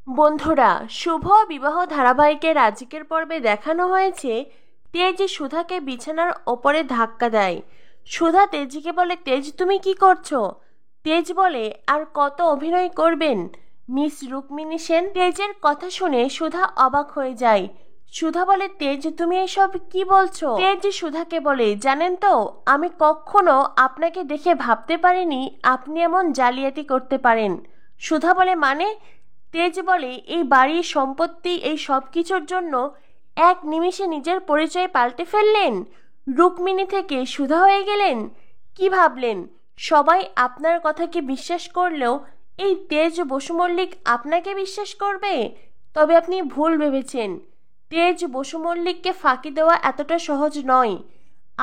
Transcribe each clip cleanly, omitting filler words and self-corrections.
বন্ধুরা, শুভ বিবাহ ধারাবাহিকের আজকের পর্বে দেখানো হয়েছে তেজ সুধাকে বিছানার ওপরে ধাক্কা দেয়। সুধা তেজকে বলে, তেজ তুমি কি করছো? তেজ বলে, আর কত অভিনয় করবেন মিস রুক্মিণী সেন? তেজের কথা শুনে সুধা অবাক হয়ে যায়। সুধা বলে, তেজ তুমি এসব কি বলছো? তেজ সুধাকে বলে, জানেন তো আমি কখনো আপনাকে দেখে ভাবতে পারিনি আপনি এমন জালিয়াতি করতে পারেন। সুধা বলে, মানে? তেজ বলে, এই বাড়ির সম্পত্তি এই সব কিছুর জন্য এক নিমিষে নিজের পরিচয় পাল্টে ফেললেন, রুক্মিণী থেকে সুধা হয়ে গেলেন। কি ভাবলেন সবাই আপনার কথাকে বিশ্বাস করলেও এই তেজ বসু মল্লিক আপনাকে বিশ্বাস করবে? তবে আপনি ভুল ভেবেছেন। তেজ বসু মল্লিককে ফাঁকি দেওয়া এতটা সহজ নয়।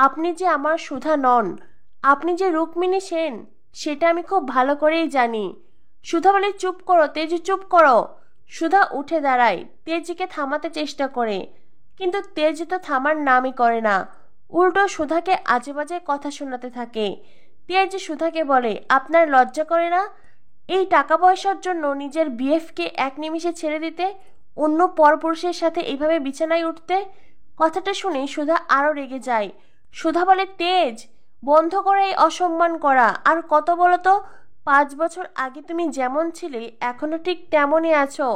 আপনি যে আমার সুধা নন, আপনি যে রুক্মিণী সেন, সেটা আমি খুব ভালো করেই জানি। সুধা বলে, চুপ করো তেজ, চুপ করো। সুধা উঠে দাঁড়ায়, তেজকে থামাতে চেষ্টা করে, কিন্তু তেজ তো থামার নামই করে না, উল্টো সুধাকে আজে বাজে কথা শোনাতে থাকে। তেজ সুধাকে বলে, আপনার লজ্জা করে না এই টাকা পয়সার জন্য নিজের বিএফকে এক নিমিষে ছেড়ে দিতে, অন্য পরপুরুষের সাথে এইভাবে বিছানায় উঠতে? কথাটা শুনে সুধা আরও রেগে যায়। সুধা বলে, তেজ বন্ধ করে এই অসম্মান করা। আর কত বলো তো, 5 বছর আগে তুমি যেমন ছিলে এখনো ঠিক তেমনই আছো।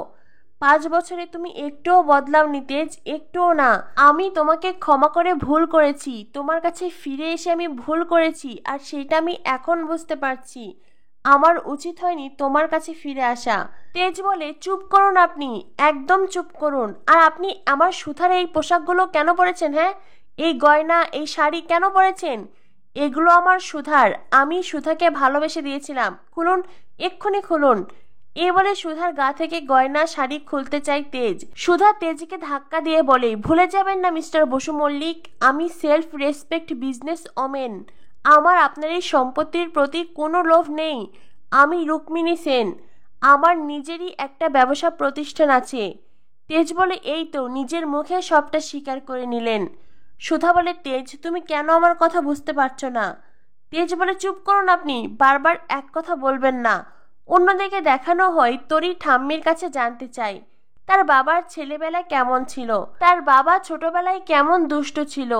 5 বছরে তুমি একটুও বদলাওনি তেজ, একটুও না। আমি তোমাকে ক্ষমা করে ভুল করেছি, তোমার কাছে ফিরে এসে আমি ভুল করেছি, আর সেটা আমি এখন বুঝতে পারছি। আমার উচিত হয়নি তোমার কাছে ফিরে আসা। তেজ বলে, চুপ করুন আপনি, একদম চুপ করুন। আর আপনি আমার সুথার এই পোশাকগুলো কেন পরেছেন? হ্যাঁ, এই গয়না এই শাড়ি কেন পরেছেন? এগুলো আমার সুধার, আমি সুধাকে ভালোবেসে দিয়েছিলাম। খুলুন, এক্ষুনি খুলুন। এ বলে সুধার গা থেকে গয়না শাড়ি খুলতে চাই তেজ। সুধা তেজকে ধাক্কা দিয়ে বলে, ভুলে যাবেন না মিস্টার বসু মল্লিক, আমি সেলফ রেসপেক্ট বিজনেস ওমেন। আমার আপনার এই সম্পত্তির প্রতি কোনো লোভ নেই। আমি রুক্মিণী সেন, আমার নিজেরই একটা ব্যবসা প্রতিষ্ঠান আছে। তেজ বলে, এই তো নিজের মুখে সবটা স্বীকার করে নিলেন। সুধা বলে, তেজ তুমি কেন আমার কথা বুঝতে পারছো না? তেজ বলে, চুপ করুন আপনি, বারবার এক কথা বলবেন না। অন্যদিকে দেখানো হয় তরি ঠাম্মির কাছে জানতে চাই তার বাবার ছেলেবেলা কেমন ছিল, তার বাবা ছোটবেলায় কেমন দুষ্ট ছিল।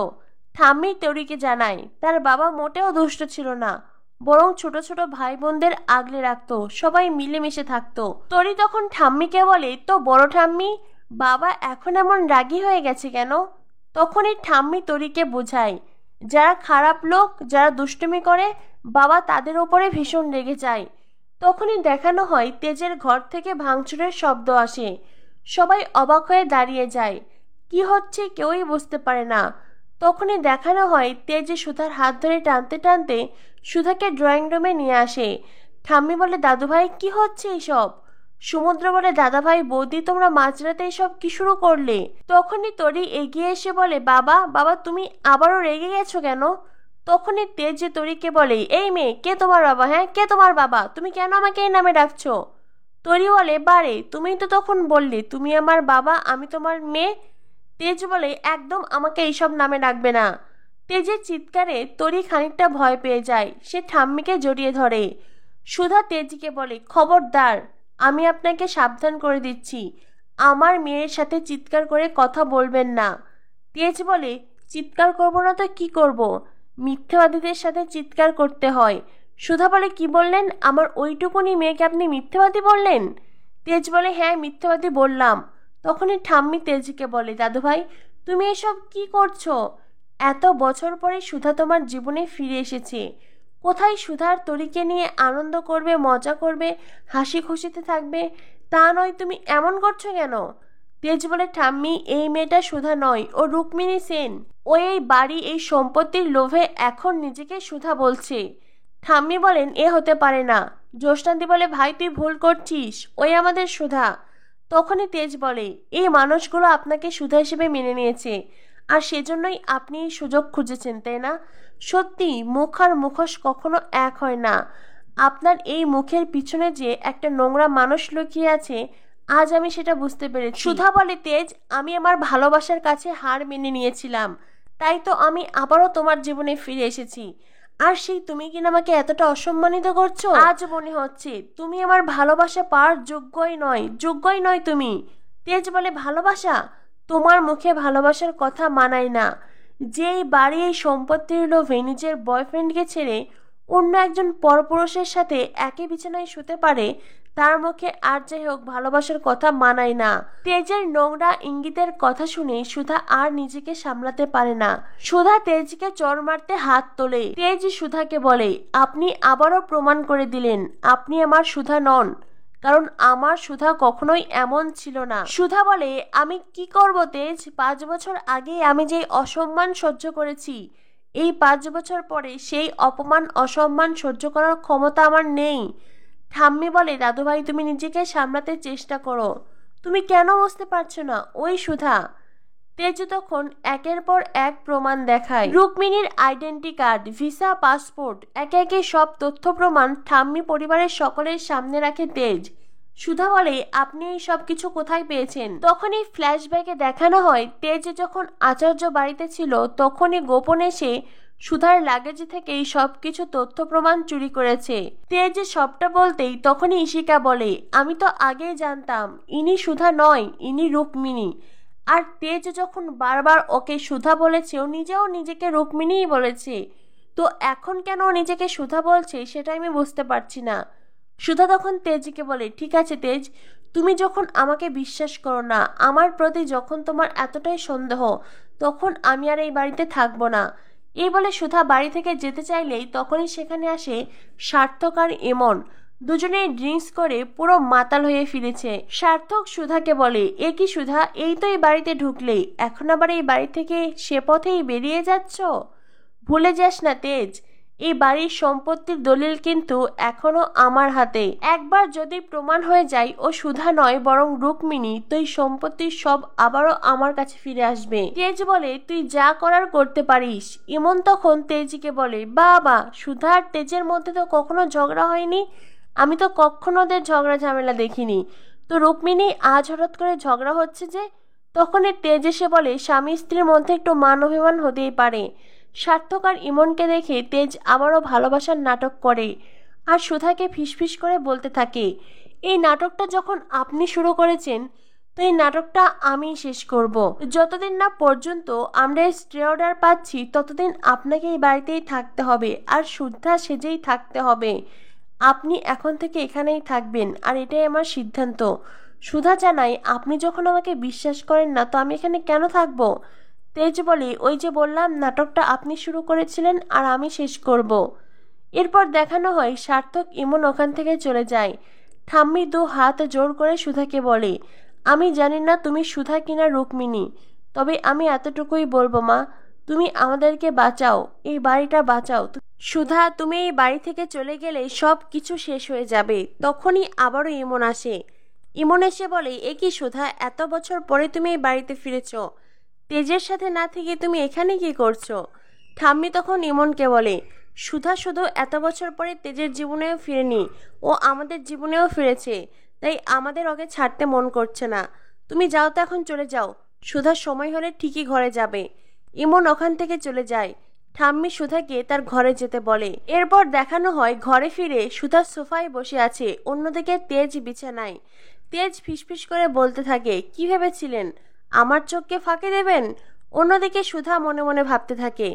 ঠাম্মি তরিকে জানায় তার বাবা মোটেও দুষ্ট ছিল না, বরং ছোট ছোট ভাই বোনদের আগলে রাখতো, সবাই মিলেমিশে থাকতো। তরি তখন ঠাম্মিকে বলে, তো বড় ঠাম্মি, বাবা এখন এমন রাগী হয়ে গেছে কেন? তখনই ঠাম্মি তরিকে বোঝায় যারা খারাপ লোক, যারা দুষ্টুমি করে, বাবা তাদের ওপরে ভীষণ রেগে যায়। তখনই দেখানো হয় তেজের ঘর থেকে ভাঙচুরের শব্দ আসে। সবাই অবাক হয়ে দাঁড়িয়ে যায়, কি হচ্ছে কেউই বুঝতে পারে না। তখনই দেখানো হয় তেজ সুধার হাত ধরে টানতে টানতে সুধাকে ড্রয়িং রুমে নিয়ে আসে। ঠাম্মি বলে, দাদুভাই কি হচ্ছে এইসব? সমুদ্র বলে, দাদাভাই বৌদি তোমরা মাঝরাতে এসব কি শুরু করলে? তখনই তরি এগিয়ে এসে বলে, বাবা বাবা তুমি আবারও রেগে গেছো কেন? তখনই তেজ তরিকে বলে, এই মেয়ে, কে তোমার বাবা? হ্যাঁ, কে তোমার বাবা? তুমি কেন আমাকে এই নামে ডাকছো? তরি বলে, বারে তুমি তো তখন বললে তুমি আমার বাবা, আমি তোমার মেয়ে। তেজ বলে, একদম আমাকে এইসব নামে ডাকবে না। তেজের চিৎকারে তরি খানিকটা ভয় পেয়ে যায়, সে ঠাম্মিকে জড়িয়ে ধরে। সুধা তেজকে বলে, খবরদার, আমি আপনাকে সাবধান করে দিচ্ছি, আমার মেয়ের সাথে চিৎকার করে কথা বলবেন না। তেজ বলে, চিৎকার করব না তো কি করব? মিথ্যাবাদীদের সাথে চিৎকার করতে হয়। সুধা বলে, কি বললেন? আমার ওইটুকুনি মেয়েকে আপনি মিথ্যাবাদী বললেন? তেজ বলে, হ্যাঁ মিথ্যাবাদী বললাম। তখনই ঠাম্মি তেজকে বলে, দাদুভাই তুমি এসব কি করছো? এত বছর পরে সুধা তোমার জীবনে ফিরে এসেছে। কোথায় সুধার তরিকে নিয়ে আনন্দ করবে, মজা করবে, হাসি খুশিতে থাকবে, তা নয়, তুমি এমন করছো কেন? তেজ বলে, ঠাম্মি এই মেয়েটা সুধা নয়, ও রুক্মিণী সেন। ও এই বাড়ি এই সম্পত্তির লোভে এখন নিজেকে সুধা বলছে। ঠাম্মি বলেন, এ হতে পারে না। জ্যোৎস্নাদি বলে, ভাই তুই ভুল করছিস, ওই আমাদের সুধা। তখনই তেজ বলে, এই মানুষগুলো আপনাকে সুধা হিসেবে মেনে নিয়েছে, আর সেজন্যই আপনি এই সুযোগ খুঁজেছেন, তাই না? সত্যি মুখ আর মুখোশ কখনো এক হয় না। আপনার এই মুখের পিছনে যে একটা নোংরা মানুষ লুকিয়ে আছে, আজ আমি সেটা বুঝতে পেরেছি। সুধা বলে, তেজ আমি আমার ভালোবাসার কাছে হার মেনে নিয়েছিলাম, তাই তো আমি আবারও তোমার জীবনে ফিরে এসেছি। আর সেই তুমি কিনা আমাকে এতটা অসম্মানিত করছো। আজ মনে হচ্ছে তুমি আমার ভালোবাসা পাওয়ার যোগ্যই নয় তুমি। তেজ বলে, ভালোবাসা? তোমার মুখে ভালোবাসার কথা মানায় না। যেই বাড়ি এই সম্পত্তির লোভে নিজের বয়ফ্রেন্ডকে ছেড়ে অন্য একজন পরপুরুষের সাথে একই বিছানায় শুতে পারে, তার মুখে আর যাই হোক ভালোবাসার কথা মানায় না। তেজের নোংরা ইঙ্গিতের কথা শুনে সুধা আর নিজেকে সামলাতে পারে না। সুধা তেজকে চড় মারতে হাত তোলে। তেজ সুধাকে বলে, আপনি আবারও প্রমাণ করে দিলেন আপনি আমার সুধা নন, কারণ আমার সুধা কখনোই এমন ছিল না। সুধা বলে, আমি কি করব তেজ? 5 বছর আগে আমি যে অসম্মান সহ্য করেছি, এই 5 বছর পরে সেই অপমান অসম্মান সহ্য করার ক্ষমতা আমার নেই। ঠাম্মি বলে, দাদুভাই তুমি নিজেকে সামলাতে চেষ্টা করো, তুমি কেন বুঝতে পারছো না? ওই সুধা। তেজ তখন একের পর এক প্রমাণ দেখায়। রুক্মিণীর আইডেন্টি কার্ড, ভিসা, পাসপোর্ট, একে একে সব তথ্য প্রমাণ ঠাম্মি পরিবারের সকলের সামনে রাখে তেজ। সুধা বলে, আপনি এই সব কিছু কোথায় পেয়েছেন? তখনই ফ্ল্যাশব্যাকে দেখানো হয় তেজ যখন আচার্য বাড়িতে ছিল তখনই গোপনে সে সুধার লাগেজ থেকে এই সবকিছু তথ্য প্রমাণ চুরি করেছে। তেজ সবটা বলতেই তখনই ইশিকা বলে, আমি তো আগেই জানতাম ইনি সুধা নয়, ইনি রুক্মিণী। আর তেজ যখন বারবার ওকে সুধা বলেছে, ও নিজেও নিজেকে রুক্মিণীই বলেছে, তো এখন কেন নিজেকে সুধা বলছে সেটা আমি বুঝতে পারছি না। সুধা তখন তেজকে বলে, ঠিক আছে তেজ, তুমি যখন আমাকে বিশ্বাস করো না, আমার প্রতি যখন তোমার এতটাই সন্দেহ, তখন আমি আর এই বাড়িতে থাকবো না। এই বলে সুধা বাড়ি থেকে যেতে চাইলেই তখনই সেখানে আসে সার্থক আর ইমন। দুজনেই ড্রিঙ্কস করে পুরো মাতাল হয়ে ফিরেছে। সার্থক সুধাকে বলে, এ কি সুধা, এই তো এই বাড়িতে ঢুকলে, এখন আবার এই বাড়ি থেকে সে পথেই বেরিয়ে যাচ্ছ? ভুলে যাস না তেজ, এই বাড়ির সম্পত্তির দলিল কিন্তু এখনো আমার হাতে। একবার যদি প্রমাণ হয়ে যায় ও সুধা নয় বরং রুক্মিণী, তো এই সম্পত্তির সব আবারও আমার কাছে ফিরে আসবে। তেজ বলে, তুই যা করার করতে পারিস। ইমন তখন তেজকে বলে, বাবা, সুধা আর তেজের মধ্যে তো কখনো ঝগড়া হয়নি, আমি তো কখনো ওদের ঝগড়া ঝামেলা দেখিনি, তো রুক্মিণী আজ হঠাৎ করে ঝগড়া হচ্ছে যে? তখনই তেজ এসে বলে, স্বামী স্ত্রীর মধ্যে একটু মান অভিমান হতেই পারে। সার্থক আর ইমনকে দেখে তেজ আবারও ভালোবাসার নাটক করে আর সুধাকে ফিসফিস করে বলতে থাকে, এই নাটকটা যখন আপনি শুরু করেছেন, তো এই নাটকটা আমি শেষ করব। যতদিন না পর্যন্ত আমরা স্টে অর্ডার পাচ্ছি ততদিন আপনাকে এই বাড়িতেই থাকতে হবে আর সুধা সেজেই থাকতে হবে। আপনি এখন থেকে এখানেই থাকবেন আর এটাই আমার সিদ্ধান্ত। সুধা জানাই, আপনি যখন আমাকে বিশ্বাস করেন না, তো আমি এখানে কেন থাকবো? তেজ বলে, ওই যে বললাম নাটকটা আপনি শুরু করেছিলেন আর আমি শেষ করব। এরপর দেখানো হয় সার্থক ইমন ওখান থেকে চলে যায়। ঠাম্মি 2 হাত জোর করে সুধাকে বলে, আমি জানি না তুমি সুধা কিনা রুক্মিণী, তবে আমি এতটুকুই বলবো মা, তুমি আমাদেরকে বাঁচাও, এই বাড়িটা বাঁচাও। সুধা, তুমি এই বাড়ি থেকে চলে গেলে সব কিছু শেষ হয়ে যাবে। তখনই আবারও ইমন আসে। ইমন এসে বলে, এ কি সুধা, এত বছর পরে তুমি এই বাড়িতে ফিরেছ, তেজের সাথে না থেকে তুমি এখানে কি করছো? ঠাম্মি তখন ইমনকে বলে, সুধা শুধু এত বছর পরে তেজের জীবনেও ফিরেনি, ও আমাদের জীবনেও ফিরেছে, তাই আমাদের ওকে ছাড়তে মন করছে না। তুমি যাও তো, এখন চলে যাও, সুধার সময় হলে ঠিকই ঘরে যাবে। ইমন ওখান থেকে চলে যায়। ঠাম্মি সুধাকে তার ঘরে যেতে বলে। এরপর দেখানো হয় ঘরে ফিরে সুধা সোফায় বসে আছে, অন্যদিকে তেজ বিছানায়। তেজ ফিসফিস করে বলতে থাকে, কি ভেবেছিলেন আমার চোখকে ফাঁকি দেবেন? অন্যদিকে সুধা মনে মনে ভাবতে থাকে,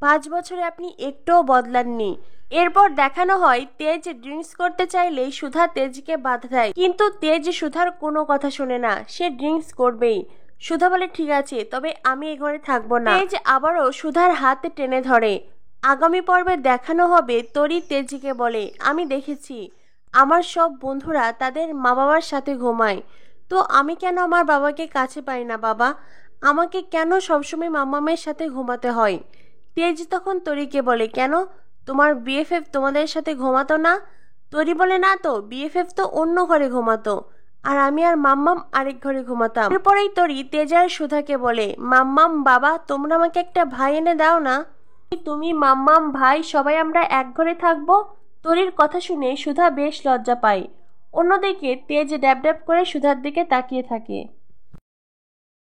5 বছরে আপনি একটুও বদলাননি। এরপর দেখানো হয় তেজ ড্রিঙ্কস করতে চাইলেই সুধা তেজকে বাধা দেয়, কিন্তু তেজ সুধার কোনো কথা শোনে না, সে ড্রিঙ্কস করবেই। সুধা বলে, ঠিক আছে, তবে আমি এই ঘরে থাকবো না। তেজ আবারও সুধার হাত টেনে ধরে। আগামী পর্বে দেখানো হবে তরি তেজকে বলে, আমি দেখেছি আমার সব বন্ধুরা তাদের মা বাবার সাথে ঘুমায়, তো আমি কেন আমার বাবাকে কাছে পাই না? বাবা, আমাকে কেন সবসময় মামামের সাথে ঘুমাতে হয়? তেজ তখন তরিকে বলে, কেন তোমার বিএফএফ তোমাদের সাথে ঘুমাতো না? তরি বলে, না তো, বিএফএফ তো অন্য ঘরে ঘুমাতো, আর আমি আর মাম্মাম আরেক ঘরে ঘুমাতাম। এরপরেই তরি তেজ আর সুধাকে বলে, মাম্মাম, বাবা, তোমরা আমাকে একটা ভাই এনে দাও না, তুমি, মাম্মাম, ভাই সবাই আমরা এক ঘরে থাকবো। তরির কথা শুনে সুধা বেশ লজ্জা পায়। অন্যদিকে তেজ ড্যাব ড্যাব করে সুধার দিকে তাকিয়ে থাকে।